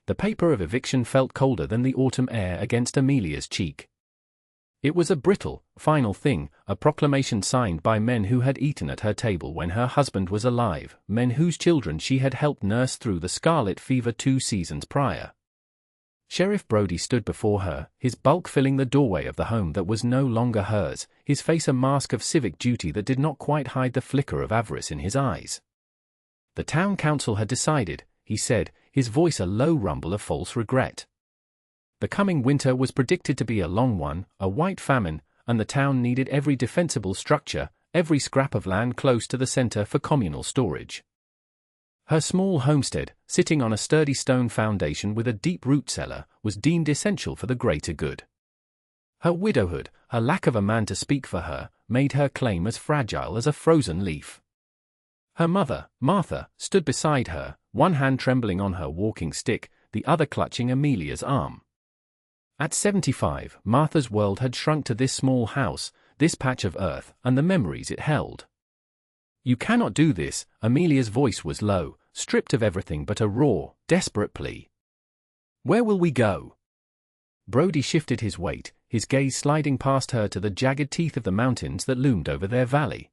The paper of eviction felt colder than the autumn air against Amelia's cheek. It was a brittle, final thing, a proclamation signed by men who had eaten at her table when her husband was alive, men whose children she had helped nurse through the scarlet fever 2 seasons prior. Sheriff Brody stood before her, his bulk filling the doorway of the home that was no longer hers, his face a mask of civic duty that did not quite hide the flicker of avarice in his eyes. The town council had decided, he said, his voice a low rumble of false regret. The coming winter was predicted to be a long one, a white famine, and the town needed every defensible structure, every scrap of land close to the center for communal storage. Her small homestead, sitting on a sturdy stone foundation with a deep root cellar, was deemed essential for the greater good. Her widowhood, her lack of a man to speak for her, made her claim as fragile as a frozen leaf. Her mother, Martha, stood beside her, one hand trembling on her walking stick, the other clutching Amelia's arm. At 75, Martha's world had shrunk to this small house, this patch of earth, and the memories it held. "You cannot do this," Amelia's voice was low, stripped of everything but a raw, desperate plea. "Where will we go?" Brody shifted his weight, his gaze sliding past her to the jagged teeth of the mountains that loomed over their valley.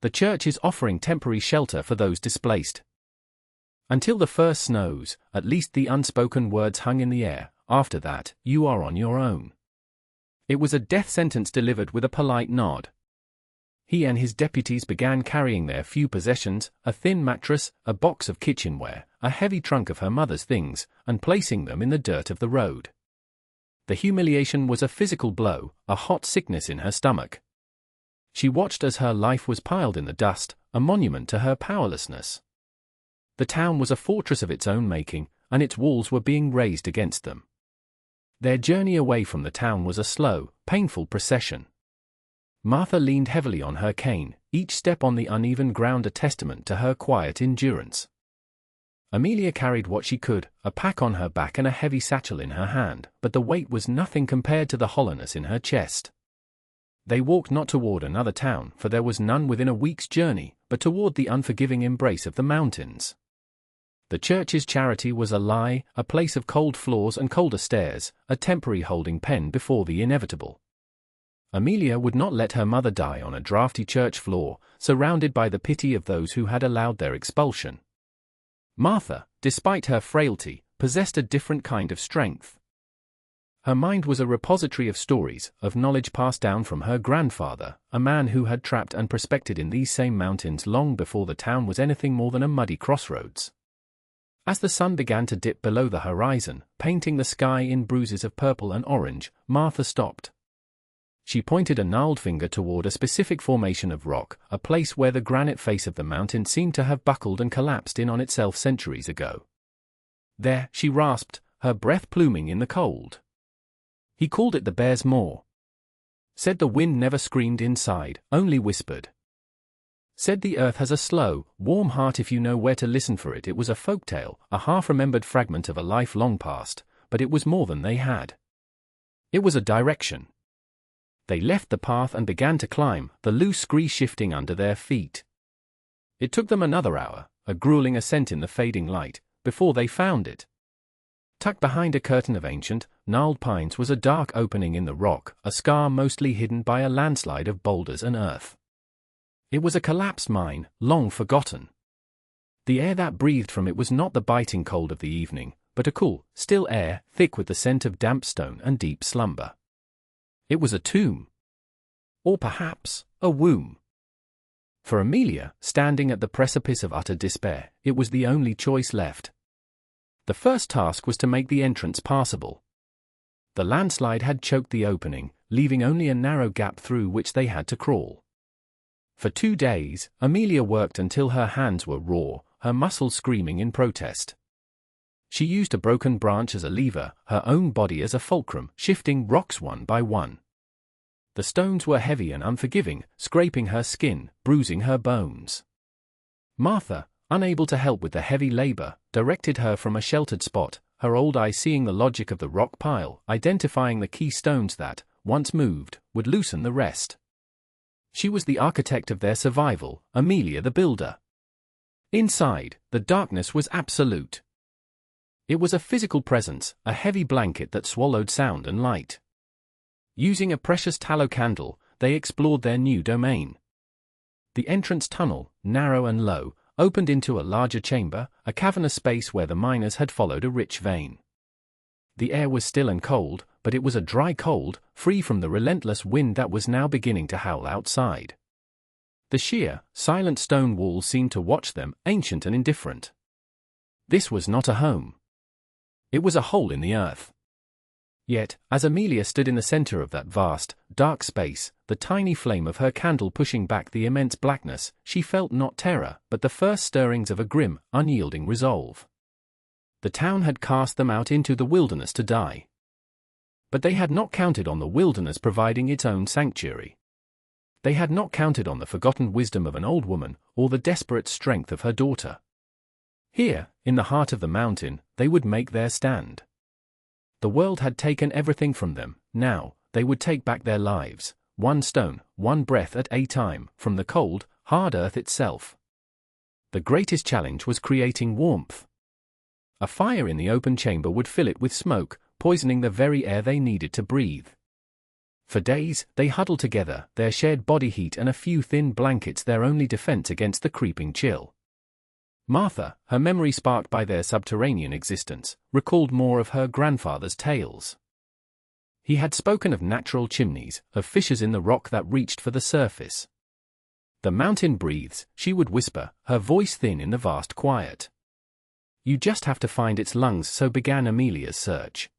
"The church is offering temporary shelter for those displaced. Until the first snows, at least," the unspoken words hung in the air. "After that, you are on your own." It was a death sentence delivered with a polite nod. He and his deputies began carrying their few possessions, a thin mattress, a box of kitchenware, a heavy trunk of her mother's things, and placing them in the dirt of the road. The humiliation was a physical blow, a hot sickness in her stomach. She watched as her life was piled in the dust, a monument to her powerlessness. The town was a fortress of its own making, and its walls were being raised against them. Their journey away from the town was a slow, painful procession. Martha leaned heavily on her cane, each step on the uneven ground a testament to her quiet endurance. Amelia carried what she could, a pack on her back and a heavy satchel in her hand, but the weight was nothing compared to the hollowness in her chest. They walked not toward another town, for there was none within a week's journey, but toward the unforgiving embrace of the mountains. The church's charity was a lie, a place of cold floors and colder stairs, a temporary holding pen before the inevitable. Amelia would not let her mother die on a drafty church floor, surrounded by the pity of those who had allowed their expulsion. Martha, despite her frailty, possessed a different kind of strength. Her mind was a repository of stories, of knowledge passed down from her grandfather, a man who had trapped and prospected in these same mountains long before the town was anything more than a muddy crossroads. As the sun began to dip below the horizon, painting the sky in bruises of purple and orange, Martha stopped. She pointed a gnarled finger toward a specific formation of rock, a place where the granite face of the mountain seemed to have buckled and collapsed in on itself centuries ago. "There," she rasped, her breath pluming in the cold. He called it the Bear's Maw. Said the wind never screamed inside, only whispered. Said the earth has a slow, warm heart if you know where to listen for it. It was a folktale, a half-remembered fragment of a life long past, but it was more than they had. It was a direction. They left the path and began to climb, the loose scree shifting under their feet. It took them another hour, a grueling ascent in the fading light, before they found it. Tucked behind a curtain of ancient, gnarled pines was a dark opening in the rock, a scar mostly hidden by a landslide of boulders and earth. It was a collapsed mine, long forgotten. The air that breathed from it was not the biting cold of the evening, but a cool, still air, thick with the scent of damp stone and deep slumber. It was a tomb. Or perhaps, a womb. For Amelia, standing at the precipice of utter despair, it was the only choice left. The first task was to make the entrance passable. The landslide had choked the opening, leaving only a narrow gap through which they had to crawl. For 2 days, Amelia worked until her hands were raw, her muscles screaming in protest. She used a broken branch as a lever, her own body as a fulcrum, shifting rocks one by one. The stones were heavy and unforgiving, scraping her skin, bruising her bones. Martha, unable to help with the heavy labor, directed her from a sheltered spot, her old eye seeing the logic of the rock pile, identifying the key stones that, once moved, would loosen the rest. She was the architect of their survival, Amelia the builder. Inside, the darkness was absolute. It was a physical presence, a heavy blanket that swallowed sound and light. Using a precious tallow candle, they explored their new domain. The entrance tunnel, narrow and low, opened into a larger chamber, a cavernous space where the miners had followed a rich vein. The air was still and cold, but it was a dry cold, free from the relentless wind that was now beginning to howl outside. The sheer, silent stone walls seemed to watch them, ancient and indifferent. This was not a home. It was a hole in the earth. Yet, as Amelia stood in the center of that vast, dark space, the tiny flame of her candle pushing back the immense blackness, she felt not terror, but the first stirrings of a grim, unyielding resolve. The town had cast them out into the wilderness to die. But they had not counted on the wilderness providing its own sanctuary. They had not counted on the forgotten wisdom of an old woman, or the desperate strength of her daughter. Here, in the heart of the mountain, they would make their stand. The world had taken everything from them, now, they would take back their lives, one stone, one breath at a time, from the cold, hard earth itself. The greatest challenge was creating warmth. A fire in the open chamber would fill it with smoke, poisoning the very air they needed to breathe. For days, they huddled together, their shared body heat and a few thin blankets their only defense against the creeping chill. Martha, her memory sparked by their subterranean existence, recalled more of her grandfather's tales. He had spoken of natural chimneys, of fissures in the rock that reached for the surface. "The mountain breathes," she would whisper, her voice thin in the vast quiet. "You just have to find its lungs," so began Amelia's search.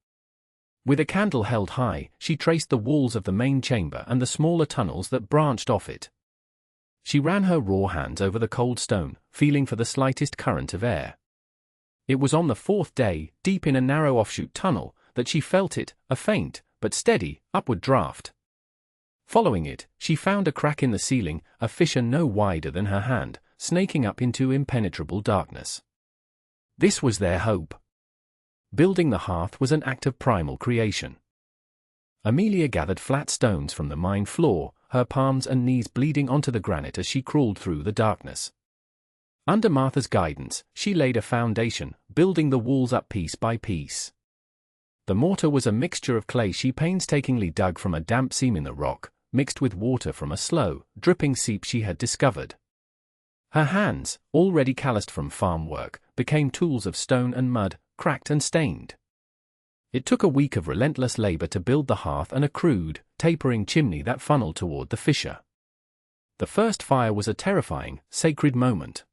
With a candle held high, she traced the walls of the main chamber and the smaller tunnels that branched off it. She ran her raw hands over the cold stone, feeling for the slightest current of air. It was on the fourth day, deep in a narrow offshoot tunnel, that she felt it, a faint, but steady, upward draft. Following it, she found a crack in the ceiling, a fissure no wider than her hand, snaking up into impenetrable darkness. This was their hope. Building the hearth was an act of primal creation. Amelia gathered flat stones from the mine floor, her palms and knees bleeding onto the granite as she crawled through the darkness. Under Martha's guidance, she laid a foundation, building the walls up piece by piece. The mortar was a mixture of clay she painstakingly dug from a damp seam in the rock, mixed with water from a slow, dripping seep she had discovered. Her hands, already calloused from farm work, became tools of stone and mud, cracked and stained. It took a week of relentless labor to build the hearth and a crude, tapering chimney that funneled toward the fissure. The first fire was a terrifying, sacred moment.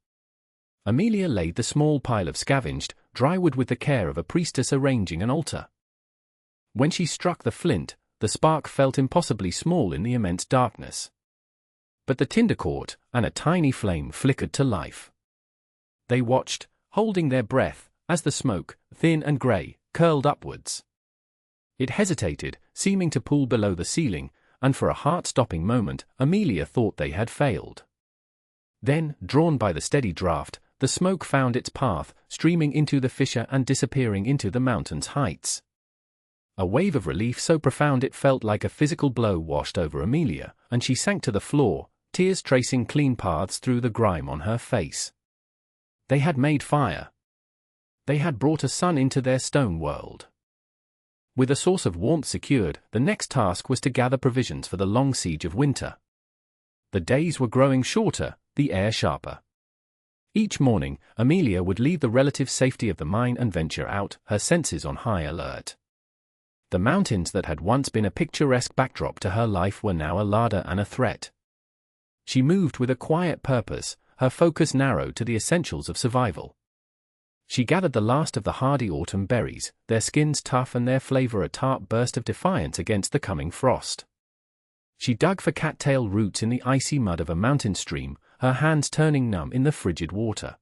Amelia laid the small pile of scavenged, dry wood with the care of a priestess arranging an altar. When she struck the flint, the spark felt impossibly small in the immense darkness. But the tinder caught, and a tiny flame flickered to life. They watched, holding their breath, as the smoke, thin and grey, curled upwards. It hesitated, seeming to pool below the ceiling, and for a heart-stopping moment, Amelia thought they had failed. Then, drawn by the steady draught, the smoke found its path, streaming into the fissure and disappearing into the mountain's heights. A wave of relief so profound it felt like a physical blow washed over Amelia, and she sank to the floor, tears tracing clean paths through the grime on her face. They had made fire. They had brought a sun into their stone world. With a source of warmth secured, the next task was to gather provisions for the long siege of winter. The days were growing shorter, the air sharper. Each morning, Amelia would leave the relative safety of the mine and venture out, her senses on high alert. The mountains that had once been a picturesque backdrop to her life were now a larder and a threat. She moved with a quiet purpose, her focus narrowed to the essentials of survival. She gathered the last of the hardy autumn berries, their skins tough and their flavor a tart burst of defiance against the coming frost. She dug for cattail roots in the icy mud of a mountain stream, her hands turning numb in the frigid water.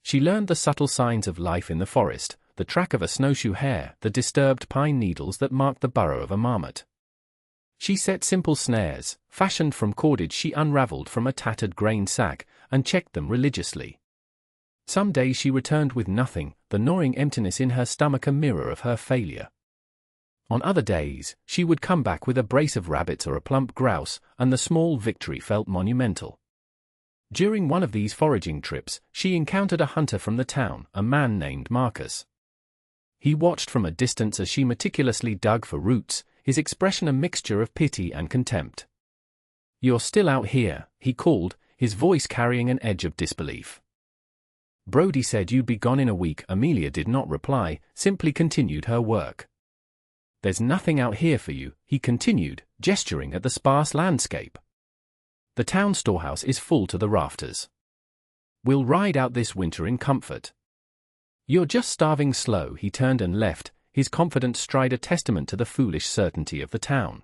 She learned the subtle signs of life in the forest, the track of a snowshoe hare, the disturbed pine needles that marked the burrow of a marmot. She set simple snares, fashioned from cordage she unraveled from a tattered grain sack, and checked them religiously. Some days she returned with nothing, the gnawing emptiness in her stomach a mirror of her failure. On other days, she would come back with a brace of rabbits or a plump grouse, and the small victory felt monumental. During one of these foraging trips, she encountered a hunter from the town, a man named Marcus. He watched from a distance as she meticulously dug for roots, his expression a mixture of pity and contempt. "You're still out here," he called, his voice carrying an edge of disbelief. "Brody said you'd be gone in a week." Amelia did not reply, simply continued her work. "There's nothing out here for you," he continued, gesturing at the sparse landscape. "The town storehouse is full to the rafters. We'll ride out this winter in comfort. You're just starving slow." He turned and left, his confident stride a testament to the foolish certainty of the town.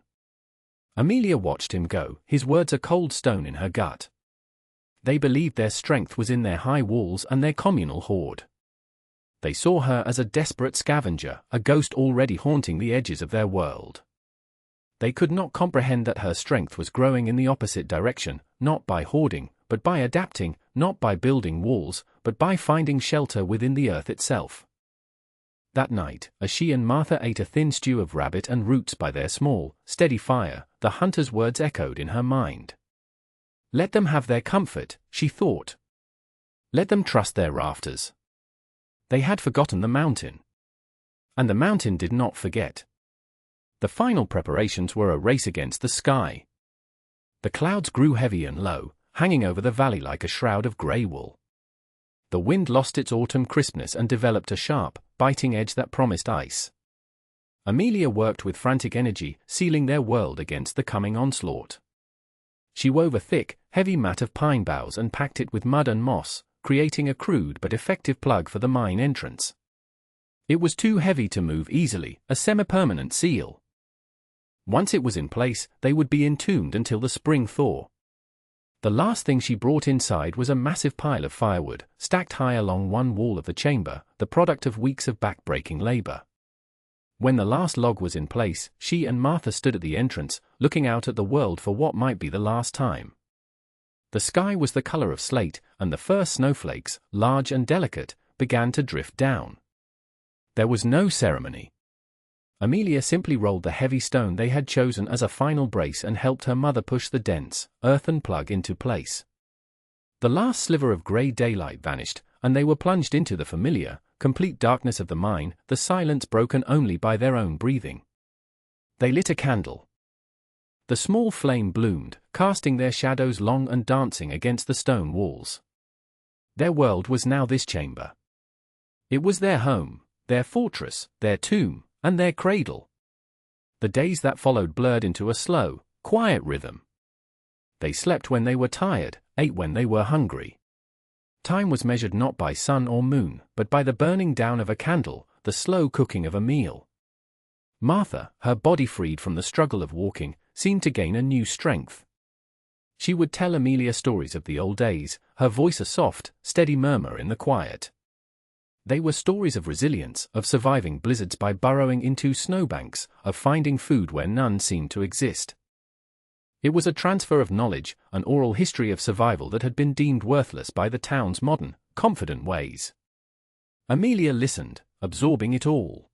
Amelia watched him go, his words a cold stone in her gut. They believed their strength was in their high walls and their communal hoard. They saw her as a desperate scavenger, a ghost already haunting the edges of their world. They could not comprehend that her strength was growing in the opposite direction, not by hoarding, but by adapting, not by building walls, but by finding shelter within the earth itself. That night, as she and Martha ate a thin stew of rabbit and roots by their small, steady fire, the hunter's words echoed in her mind. Let them have their comfort, she thought. Let them trust their rafters. They had forgotten the mountain. And the mountain did not forget. The final preparations were a race against the sky. The clouds grew heavy and low, hanging over the valley like a shroud of grey wool. The wind lost its autumn crispness and developed a sharp, biting edge that promised ice. Amelia worked with frantic energy, sealing their world against the coming onslaught. She wove a thick, heavy mat of pine boughs and packed it with mud and moss, creating a crude but effective plug for the mine entrance. It was too heavy to move easily, a semi-permanent seal. Once it was in place, they would be entombed until the spring thaw. The last thing she brought inside was a massive pile of firewood, stacked high along one wall of the chamber, the product of weeks of back-breaking labor. When the last log was in place, she and Martha stood at the entrance, looking out at the world for what might be the last time. The sky was the color of slate, and the first snowflakes, large and delicate, began to drift down. There was no ceremony. Amelia simply rolled the heavy stone they had chosen as a final brace and helped her mother push the dense, earthen plug into place. The last sliver of grey daylight vanished, and they were plunged into the familiar, complete darkness of the mine, the silence broken only by their own breathing. They lit a candle. The small flame bloomed, casting their shadows long and dancing against the stone walls. Their world was now this chamber. It was their home, their fortress, their tomb, and their cradle. The days that followed blurred into a slow, quiet rhythm. They slept when they were tired, ate when they were hungry. Time was measured not by sun or moon, but by the burning down of a candle, the slow cooking of a meal. Martha, her body freed from the struggle of walking, seemed to gain a new strength. She would tell Amelia stories of the old days, her voice a soft, steady murmur in the quiet. They were stories of resilience, of surviving blizzards by burrowing into snowbanks, of finding food where none seemed to exist. It was a transfer of knowledge, an oral history of survival that had been deemed worthless by the town's modern, confident ways. Amelia listened, absorbing it all.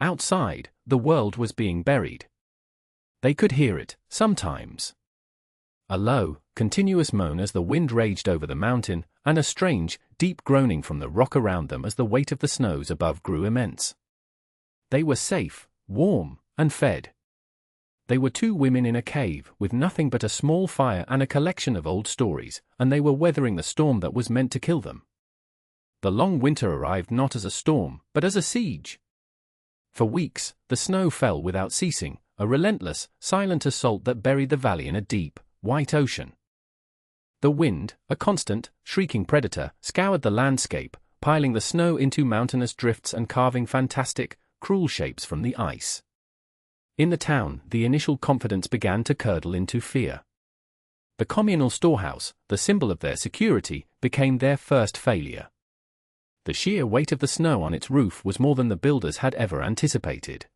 Outside, the world was being buried. They could hear it, sometimes. A low, continuous moan as the wind raged over the mountain, and a strange, deep groaning from the rock around them as the weight of the snows above grew immense. They were safe, warm, and fed. They were two women in a cave, with nothing but a small fire and a collection of old stories, and they were weathering the storm that was meant to kill them. The long winter arrived not as a storm, but as a siege. For weeks, the snow fell without ceasing, a relentless, silent assault that buried the valley in a deep, white ocean. The wind, a constant, shrieking predator, scoured the landscape, piling the snow into mountainous drifts and carving fantastic, cruel shapes from the ice. In the town, the initial confidence began to curdle into fear. The communal storehouse, the symbol of their security, became their first failure. The sheer weight of the snow on its roof was more than the builders had ever anticipated.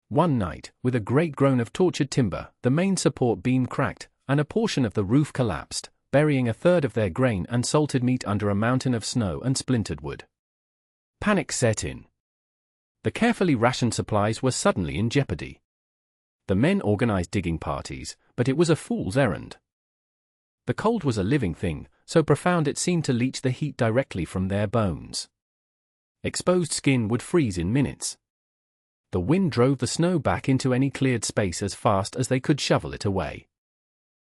One night, with a great groan of tortured timber, the main support beam cracked, and a portion of the roof collapsed, burying a third of their grain and salted meat under a mountain of snow and splintered wood. Panic set in. The carefully rationed supplies were suddenly in jeopardy. The men organized digging parties, but it was a fool's errand. The cold was a living thing, so profound it seemed to leach the heat directly from their bones. Exposed skin would freeze in minutes. The wind drove the snow back into any cleared space as fast as they could shovel it away.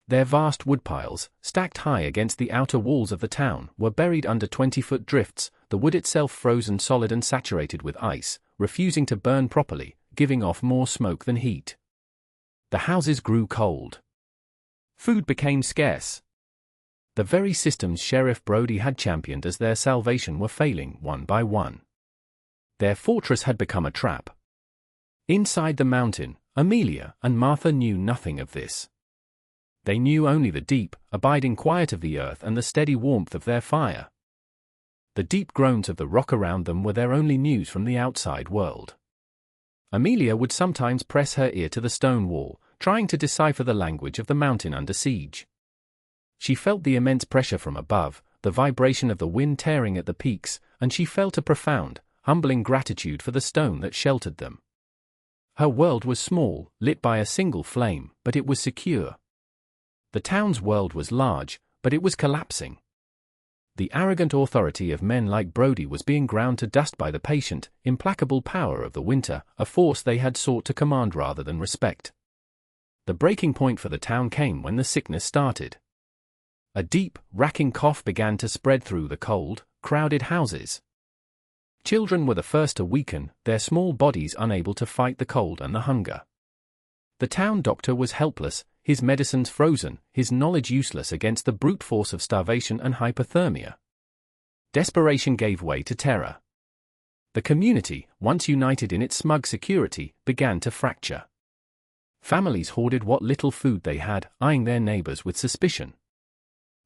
Their vast woodpiles, stacked high against the outer walls of the town, were buried under 20-foot drifts, the wood itself frozen solid and saturated with ice, refusing to burn properly, giving off more smoke than heat. The houses grew cold. Food became scarce. The very systems Sheriff Brody had championed as their salvation were failing one by one. Their fortress had become a trap. Inside the mountain, Amelia and Martha knew nothing of this. They knew only the deep, abiding quiet of the earth and the steady warmth of their fire. The deep groans of the rock around them were their only news from the outside world. Amelia would sometimes press her ear to the stone wall, trying to decipher the language of the mountain under siege. She felt the immense pressure from above, the vibration of the wind tearing at the peaks, and she felt a profound, humbling gratitude for the stone that sheltered them. Her world was small, lit by a single flame, but it was secure. The town's world was large, but it was collapsing. The arrogant authority of men like Brody was being ground to dust by the patient, implacable power of the winter, a force they had sought to command rather than respect. The breaking point for the town came when the sickness started. A deep, racking cough began to spread through the cold, crowded houses. Children were the first to weaken, their small bodies unable to fight the cold and the hunger. The town doctor was helpless, his medicines frozen, his knowledge useless against the brute force of starvation and hypothermia. Desperation gave way to terror. The community, once united in its smug security, began to fracture. Families hoarded what little food they had, eyeing their neighbors with suspicion.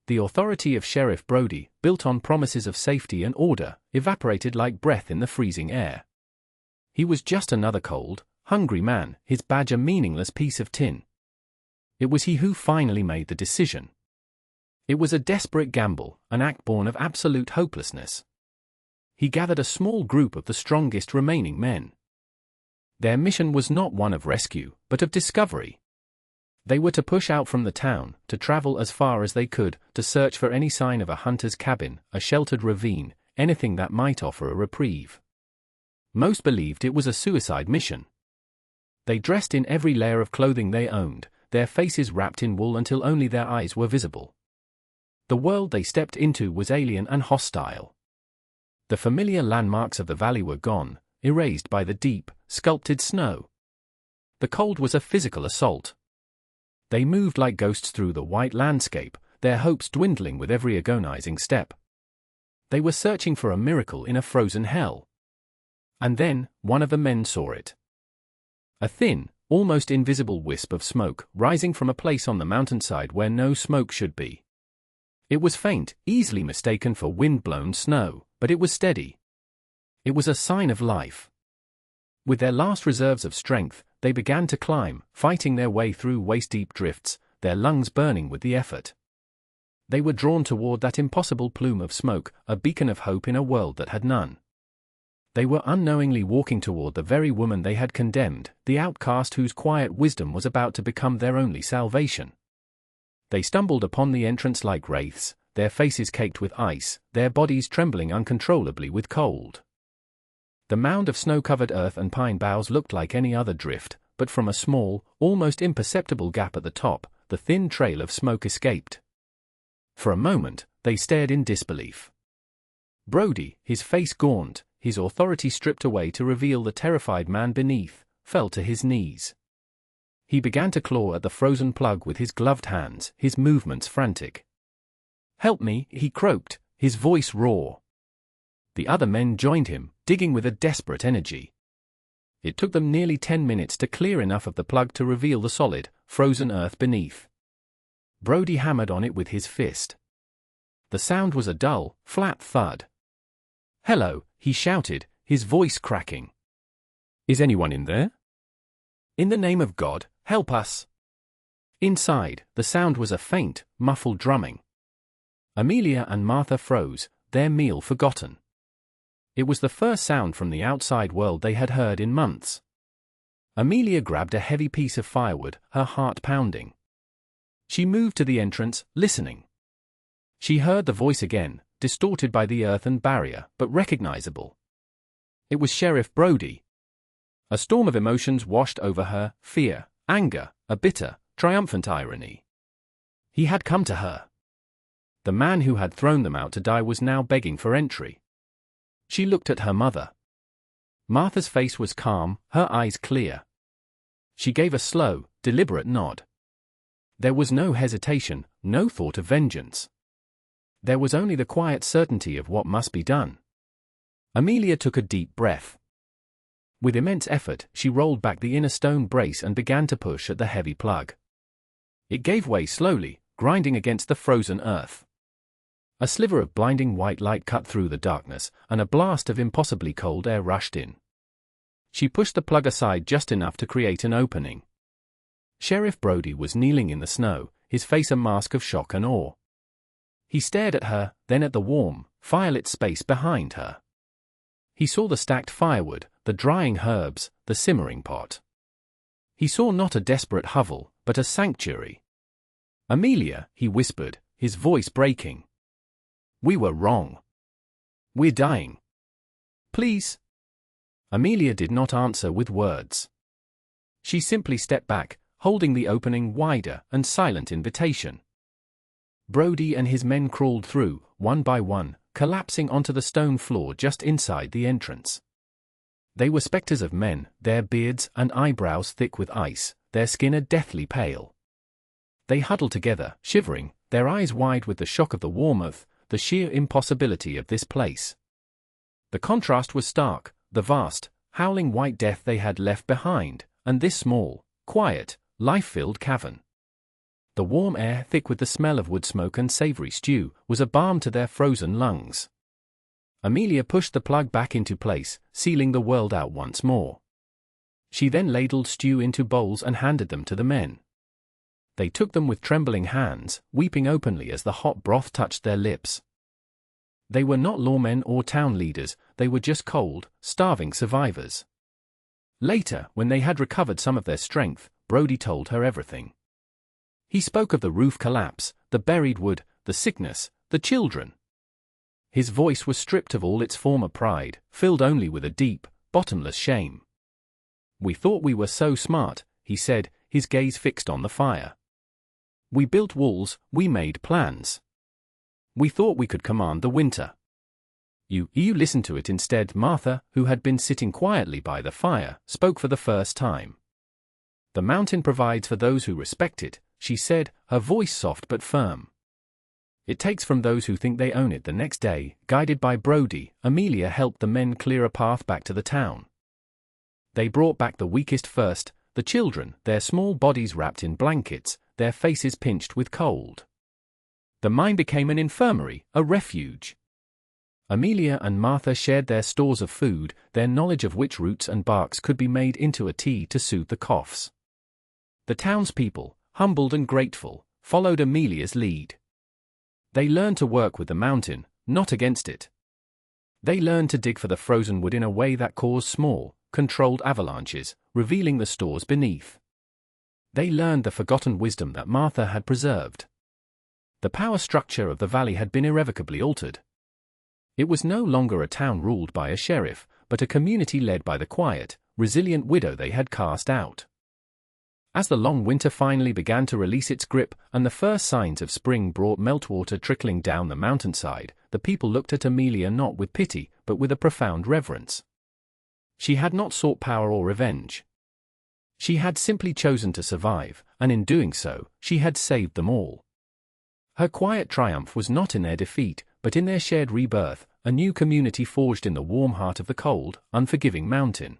The authority of Sheriff Brody, built on promises of safety and order, evaporated like breath in the freezing air. He was just another cold, hungry man, his badge a meaningless piece of tin. It was he who finally made the decision. It was a desperate gamble, an act born of absolute hopelessness. He gathered a small group of the strongest remaining men. Their mission was not one of rescue, but of discovery. They were to push out from the town, to travel as far as they could, to search for any sign of a hunter's cabin, a sheltered ravine, anything that might offer a reprieve. Most believed it was a suicide mission. They dressed in every layer of clothing they owned, their faces wrapped in wool until only their eyes were visible. The world they stepped into was alien and hostile. The familiar landmarks of the valley were gone, erased by the deep, sculpted snow. The cold was a physical assault. They moved like ghosts through the white landscape, their hopes dwindling with every agonizing step. They were searching for a miracle in a frozen hell. And then, one of the men saw it. A thin, almost invisible wisp of smoke, rising from a place on the mountainside where no smoke should be. It was faint, easily mistaken for wind-blown snow, but it was steady. It was a sign of life. With their last reserves of strength, they began to climb, fighting their way through waist-deep drifts, their lungs burning with the effort. They were drawn toward that impossible plume of smoke, a beacon of hope in a world that had none. They were unknowingly walking toward the very woman they had condemned, the outcast whose quiet wisdom was about to become their only salvation. They stumbled upon the entrance like wraiths, their faces caked with ice, their bodies trembling uncontrollably with cold. The mound of snow-covered earth and pine boughs looked like any other drift, but from a small, almost imperceptible gap at the top, the thin trail of smoke escaped. For a moment, they stared in disbelief. Brody, his face gaunt, his authority stripped away to reveal the terrified man beneath, fell to his knees. He began to claw at the frozen plug with his gloved hands, his movements frantic. "Help me," he croaked, his voice raw. The other men joined him, digging with a desperate energy. It took them nearly 10 minutes to clear enough of the plug to reveal the solid, frozen earth beneath. Brody hammered on it with his fist. The sound was a dull, flat thud. "Hello," he shouted, his voice cracking. "Is anyone in there? In the name of God, help us!" Inside, the sound was a faint, muffled drumming. Amelia and Martha froze, their meal forgotten. It was the first sound from the outside world they had heard in months. Amelia grabbed a heavy piece of firewood, her heart pounding. She moved to the entrance, listening. She heard the voice again, distorted by the earthen barrier, but recognizable. It was Sheriff Brody. A storm of emotions washed over her: fear, anger, a bitter, triumphant irony. He had come to her. The man who had thrown them out to die was now begging for entry. She looked at her mother. Martha's face was calm, her eyes clear. She gave a slow, deliberate nod. There was no hesitation, no thought of vengeance. There was only the quiet certainty of what must be done. Amelia took a deep breath. With immense effort, she rolled back the inner stone brace and began to push at the heavy plug. It gave way slowly, grinding against the frozen earth. A sliver of blinding white light cut through the darkness, and a blast of impossibly cold air rushed in. She pushed the plug aside just enough to create an opening. Sheriff Brody was kneeling in the snow, his face a mask of shock and awe. He stared at her, then at the warm, firelit space behind her. He saw the stacked firewood, the drying herbs, the simmering pot. He saw not a desperate hovel, but a sanctuary. "Amelia," he whispered, his voice breaking. "We were wrong. We're dying. Please." Amelia did not answer with words. She simply stepped back, holding the opening wider, and silent invitation. Brody and his men crawled through, one by one, collapsing onto the stone floor just inside the entrance. They were specters of men, their beards and eyebrows thick with ice, their skin a deathly pale. They huddled together, shivering, their eyes wide with the shock of the warmth, the sheer impossibility of this place. The contrast was stark, the vast, howling white death they had left behind, and this small, quiet, life-filled cavern. The warm air, thick with the smell of wood smoke and savory stew, was a balm to their frozen lungs. Amelia pushed the plug back into place, sealing the world out once more. She then ladled stew into bowls and handed them to the men. They took them with trembling hands, weeping openly as the hot broth touched their lips. They were not lawmen or town leaders, they were just cold, starving survivors. Later, when they had recovered some of their strength, Brody told her everything. He spoke of the roof collapse, the buried wood, the sickness, the children. His voice was stripped of all its former pride, filled only with a deep, bottomless shame. "We thought we were so smart," he said, his gaze fixed on the fire. "We built walls, we made plans. We thought we could command the winter. You listened to it instead." Martha, who had been sitting quietly by the fire, spoke for the first time. "The mountain provides for those who respect it," she said, her voice soft but firm. "It takes from those who think they own it." The next day, guided by Brody, Amelia helped the men clear a path back to the town. They brought back the weakest first, the children, their small bodies wrapped in blankets, their faces pinched with cold. The mine became an infirmary, a refuge. Amelia and Martha shared their stores of food, their knowledge of which roots and barks could be made into a tea to soothe the coughs. The townspeople, humbled and grateful, followed Amelia's lead. They learned to work with the mountain, not against it. They learned to dig for the frozen wood in a way that caused small, controlled avalanches, revealing the stores beneath. They learned the forgotten wisdom that Martha had preserved. The power structure of the valley had been irrevocably altered. It was no longer a town ruled by a sheriff, but a community led by the quiet, resilient widow they had cast out. As the long winter finally began to release its grip and the first signs of spring brought meltwater trickling down the mountainside, the people looked at Amelia not with pity, but with a profound reverence. She had not sought power or revenge. She had simply chosen to survive, and in doing so, she had saved them all. Her quiet triumph was not in their defeat, but in their shared rebirth, a new community forged in the warm heart of the cold, unforgiving mountain.